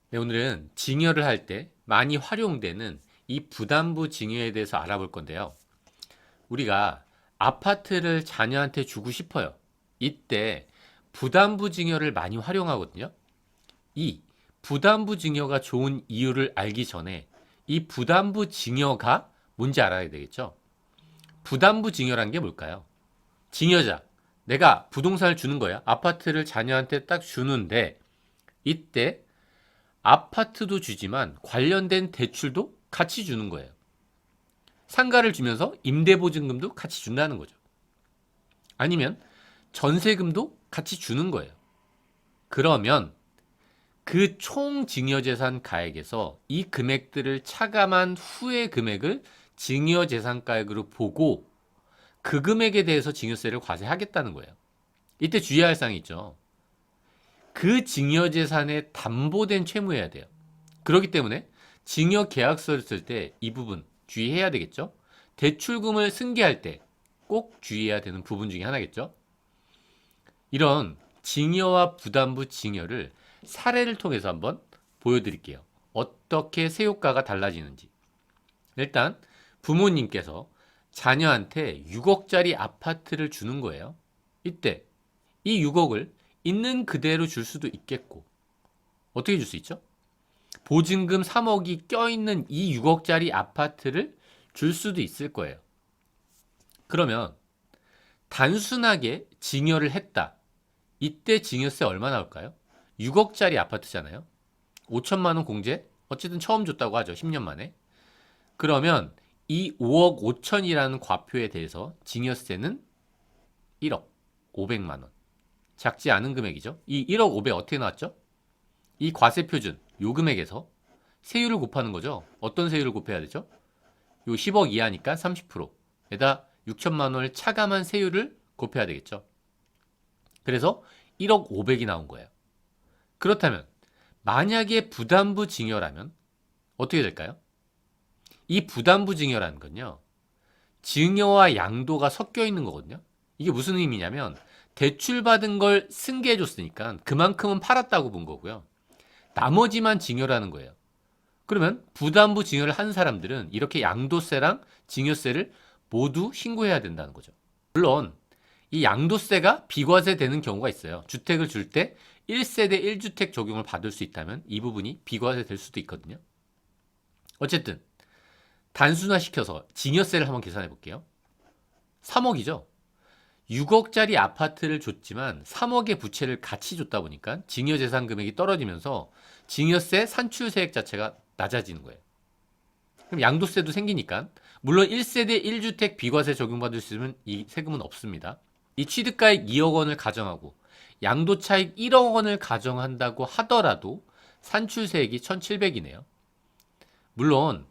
네, 오늘은 증여를 할 때 많이 활용되는 이 부담부 증여에 대해서 알아볼 건데요. 우리가 아파트를 자녀한테 주고 싶어요. 이때 부담부 증여를 많이 활용하거든요. 이 부담부 증여가 좋은 이유를 알기 전에 이 부담부 증여가 뭔지 알아야 되겠죠. 부담부 증여란 게 뭘까요? 증여자, 내가 부동산을 주는 거야. 아파트를 자녀한테 딱 주는데 이때 아파트도 주지만 관련된 대출도 같이 주는 거예요. 상가를 주면서 임대보증금도 같이 준다는 거죠. 아니면 전세금도 같이 주는 거예요. 그러면 그 총 증여재산 가액에서 이 금액들을 차감한 후의 금액을 증여재산가액으로 보고 그 금액에 대해서 증여세를 과세하겠다는 거예요. 이때 주의할 사항이 있죠. 그 증여재산에 담보된 채무여야 돼요. 그렇기 때문에 증여계약서를 쓸 때 이 부분 주의해야 되겠죠. 대출금을 승계할 때 꼭 주의해야 되는 부분 중에 하나겠죠. 이런 증여와 부담부 증여를 사례를 통해서 한번 보여드릴게요. 어떻게 세효과가 달라지는지. 일단 부모님께서 자녀한테 6억짜리 아파트를 주는 거예요. 이때 이 6억을 있는 그대로 줄 수도 있겠고, 어떻게 줄 수 있죠? 보증금 3억이 껴있는 이 6억짜리 아파트를 줄 수도 있을 거예요. 그러면 단순하게 증여를 했다. 이때 증여세 얼마 나올까요? 6억짜리 아파트잖아요. 5천만 원 공제? 어쨌든 처음 줬다고 하죠. 10년 만에. 그러면 이 5억 5천이라는 과표에 대해서 증여세는 1억 500만 원. 작지 않은 금액이죠. 이 1억 500 어떻게 나왔죠? 이 과세표준, 요 금액에서 세율을 곱하는 거죠. 어떤 세율을 곱해야 되죠? 요 10억 이하니까 30%에다 6천만 원을 차감한 세율을 곱해야 되겠죠. 그래서 1억 500이 나온 거예요. 그렇다면 만약에 부담부 증여라면 어떻게 될까요? 이 부담부 증여라는 건요. 증여와 양도가 섞여 있는 거거든요. 이게 무슨 의미냐면 대출받은 걸 승계해 줬으니까 그만큼은 팔았다고 본 거고요. 나머지만 증여라는 거예요. 그러면 부담부 증여를 한 사람들은 이렇게 양도세랑 증여세를 모두 신고해야 된다는 거죠. 물론 이 양도세가 비과세 되는 경우가 있어요. 주택을 줄 때 1세대 1주택 적용을 받을 수 있다면 이 부분이 비과세 될 수도 있거든요. 어쨌든 단순화시켜서 증여세를 한번 계산해 볼게요. 3억이죠. 6억짜리 아파트를 줬지만 3억의 부채를 같이 줬다 보니까 증여재산 금액이 떨어지면서 증여세 산출세액 자체가 낮아지는 거예요. 그럼 양도세도 생기니까 물론 1세대 1주택 비과세 적용받을 수 있으면 이 세금은 없습니다. 이 취득가액 2억 원을 가정하고 양도차익 1억 원을 가정한다고 하더라도 산출세액이 1,700이네요. 물론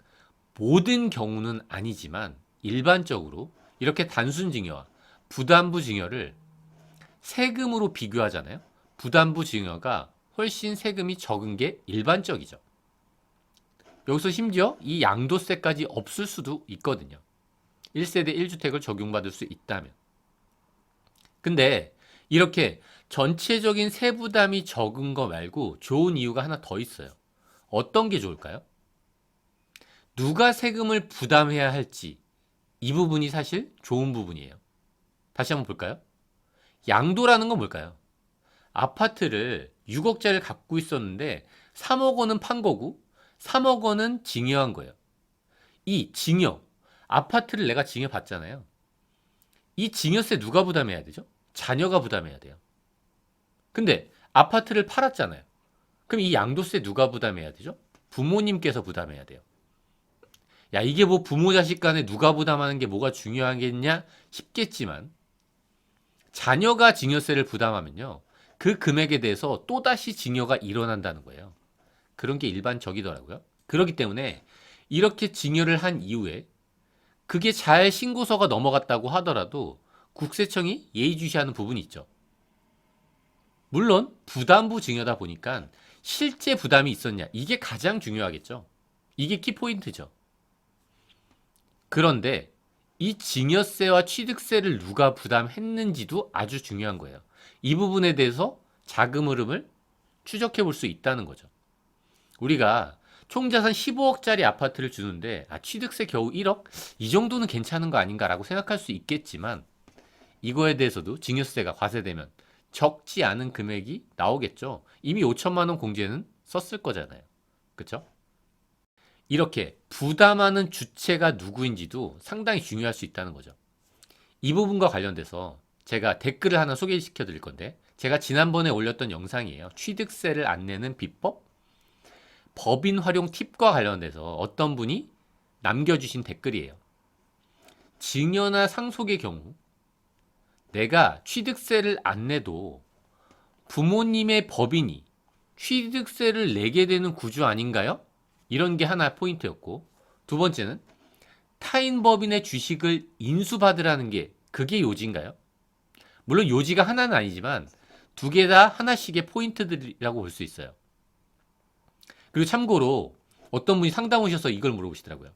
모든 경우는 아니지만 일반적으로 이렇게 단순증여와 부담부 증여를 세금으로 비교하잖아요. 부담부 증여가 훨씬 세금이 적은 게 일반적이죠. 여기서 심지어 이 양도세까지 없을 수도 있거든요. 1세대 1주택을 적용받을 수 있다면. 근데 이렇게 전체적인 세부담이 적은 거 말고 좋은 이유가 하나 더 있어요. 어떤 게 좋을까요? 누가 세금을 부담해야 할지 이 부분이 사실 좋은 부분이에요. 다시 한번 볼까요? 양도라는 건 뭘까요? 아파트를 6억짜리를 갖고 있었는데 3억 원은 판 거고 3억 원은 증여한 거예요. 이 증여, 아파트를 내가 증여받잖아요. 이 증여세 누가 부담해야 되죠? 자녀가 부담해야 돼요. 근데 아파트를 팔았잖아요. 그럼 이 양도세 누가 부담해야 되죠? 부모님께서 부담해야 돼요. 야, 이게 뭐 부모 자식 간에 누가 부담하는 게 뭐가 중요하겠냐 싶겠지만 자녀가 증여세를 부담하면요. 그 금액에 대해서 또다시 증여가 일어난다는 거예요. 그런 게 일반적이더라고요. 그렇기 때문에 이렇게 증여를 한 이후에 그게 잘 신고서가 넘어갔다고 하더라도 국세청이 예의주시하는 부분이 있죠. 물론 부담부 증여다 보니까 실제 부담이 있었냐 이게 가장 중요하겠죠. 이게 키포인트죠. 그런데 이 증여세와 취득세를 누가 부담했는지도 아주 중요한 거예요. 이 부분에 대해서 자금 흐름을 추적해 볼 수 있다는 거죠. 우리가 총자산 15억짜리 아파트를 주는데 취득세 겨우 1억? 이 정도는 괜찮은 거 아닌가라고 생각할 수 있겠지만 이거에 대해서도 증여세가 과세되면 적지 않은 금액이 나오겠죠. 이미 5천만 원 공제는 썼을 거잖아요. 그렇죠? 이렇게 부담하는 주체가 누구인지도 상당히 중요할 수 있다는 거죠. 이 부분과 관련돼서 제가 댓글을 하나 소개시켜 드릴 건데 제가 지난번에 올렸던 영상이에요. 취득세를 안 내는 비법? 법인 활용 팁과 관련돼서 어떤 분이 남겨주신 댓글이에요. 증여나 상속의 경우 내가 취득세를 안 내도 부모님의 법인이 취득세를 내게 되는 구조 아닌가요? 이런 게 하나 포인트였고, 두 번째는 타인 법인의 주식을 인수받으라는 게 그게 요지인가요? 물론 요지가 하나는 아니지만 두 개 다 하나씩의 포인트들이라고 볼 수 있어요. 그리고 참고로 어떤 분이 상담 오셔서 이걸 물어보시더라고요.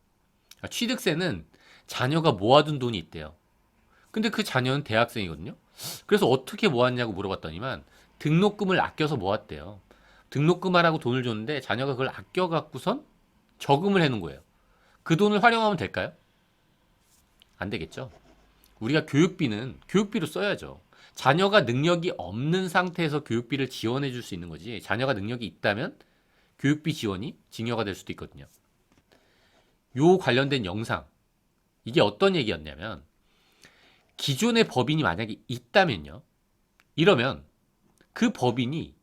취득세는 자녀가 모아둔 돈이 있대요. 근데 그 자녀는 대학생이거든요. 그래서 어떻게 모았냐고 물어봤더니만 등록금을 아껴서 모았대요. 등록금하라고 돈을 줬는데 자녀가 그걸 아껴갖고선 저금을 해놓은 거예요. 그 돈을 활용하면 될까요? 안 되겠죠. 우리가 교육비는 교육비로 써야죠. 자녀가 능력이 없는 상태에서 교육비를 지원해 줄 수 있는 거지. 자녀가 능력이 있다면 교육비 지원이 증여가 될 수도 있거든요. 요 관련된 영상, 이게 어떤 얘기였냐면 기존의 법인이 만약에 있다면요. 이러면 그 법인이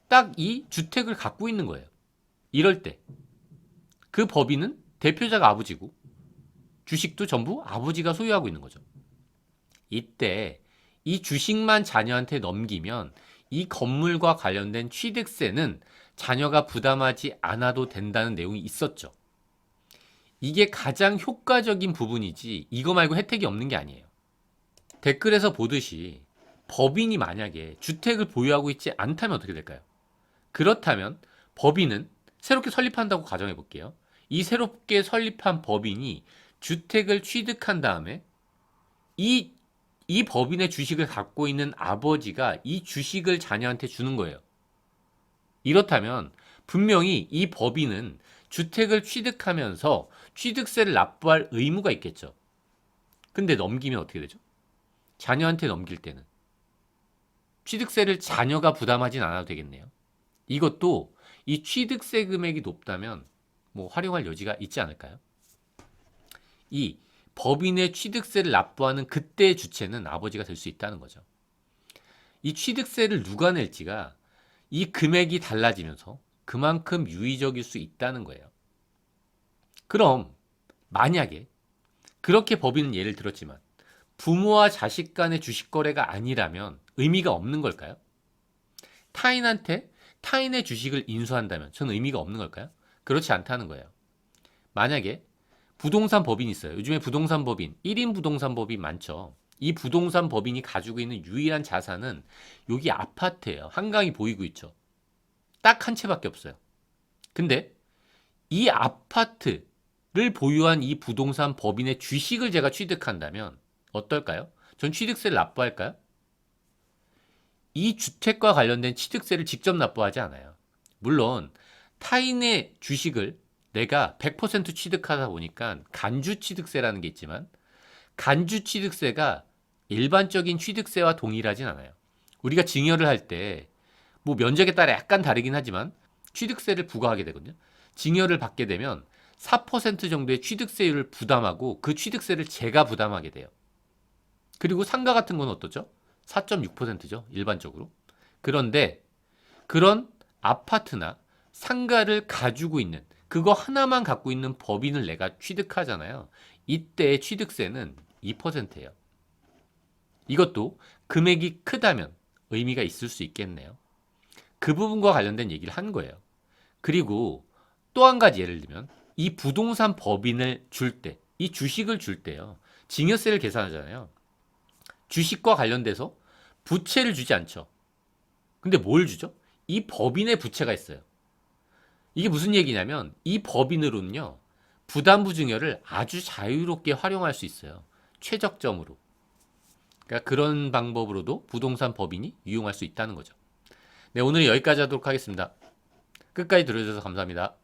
딱 이 주택을 갖고 있는 거예요. 이럴 때 그 법인은 대표자가 아버지고 주식도 전부 아버지가 소유하고 있는 거죠. 이때 이 주식만 자녀한테 넘기면 이 건물과 관련된 취득세는 자녀가 부담하지 않아도 된다는 내용이 있었죠. 이게 가장 효과적인 부분이지 이거 말고 혜택이 없는 게 아니에요. 댓글에서 보듯이 법인이 만약에 주택을 보유하고 있지 않다면 어떻게 될까요? 그렇다면 법인은 새롭게 설립한다고 가정해 볼게요. 이 새롭게 설립한 법인이 주택을 취득한 다음에 이 법인의 주식을 갖고 있는 아버지가 이 주식을 자녀한테 주는 거예요. 이렇다면 분명히 이 법인은 주택을 취득하면서 취득세를 납부할 의무가 있겠죠. 근데 넘기면 어떻게 되죠? 자녀한테 넘길 때는 취득세를 자녀가 부담하진 않아도 되겠네요. 이것도 이 취득세 금액이 높다면 뭐 활용할 여지가 있지 않을까요? 이 법인의 취득세를 납부하는 그때의 주체는 아버지가 될 수 있다는 거죠. 이 취득세를 누가 낼지가 이 금액이 달라지면서 그만큼 유의적일 수 있다는 거예요. 그럼 만약에 그렇게 법인은 예를 들었지만 부모와 자식 간의 주식 거래가 아니라면 의미가 없는 걸까요? 타인한테 타인의 주식을 인수한다면 저는 의미가 없는 걸까요? 그렇지 않다는 거예요. 만약에 부동산 법인이 있어요. 요즘에 부동산 법인, 1인 부동산 법인 많죠. 이 부동산 법인이 가지고 있는 유일한 자산은 여기 아파트예요. 한강이 보이고 있죠. 딱 한 채밖에 없어요. 근데 이 아파트를 보유한 이 부동산 법인의 주식을 제가 취득한다면 어떨까요? 전 취득세를 납부할까요? 이 주택과 관련된 취득세를 직접 납부하지 않아요. 물론 타인의 주식을 내가 100% 취득하다 보니까 간주 취득세라는 게 있지만 간주 취득세가 일반적인 취득세와 동일하진 않아요. 우리가 증여를 할 때 뭐 면적에 따라 약간 다르긴 하지만 취득세를 부과하게 되거든요. 증여를 받게 되면 4% 정도의 취득세율을 부담하고 그 취득세를 제가 부담하게 돼요. 그리고 상가 같은 건 어떠죠? 4.6%죠. 일반적으로. 그런데 그런 아파트나 상가를 가지고 있는 그거 하나만 갖고 있는 법인을 내가 취득하잖아요. 이때의 취득세는 2%예요. 이것도 금액이 크다면 의미가 있을 수 있겠네요. 그 부분과 관련된 얘기를 한 거예요. 그리고 또 한 가지 예를 들면 이 부동산 법인을 줄 때, 이 주식을 줄 때요. 증여세를 계산하잖아요. 주식과 관련돼서 부채를 주지 않죠. 근데 뭘 주죠? 이 법인의 부채가 있어요. 이게 무슨 얘기냐면 이 법인으로는요. 부담부 증여를 아주 자유롭게 활용할 수 있어요. 최적점으로. 그러니까 그런 방법으로도 부동산 법인이 이용할 수 있다는 거죠. 네, 오늘 여기까지 하도록 하겠습니다. 끝까지 들어주셔서 감사합니다.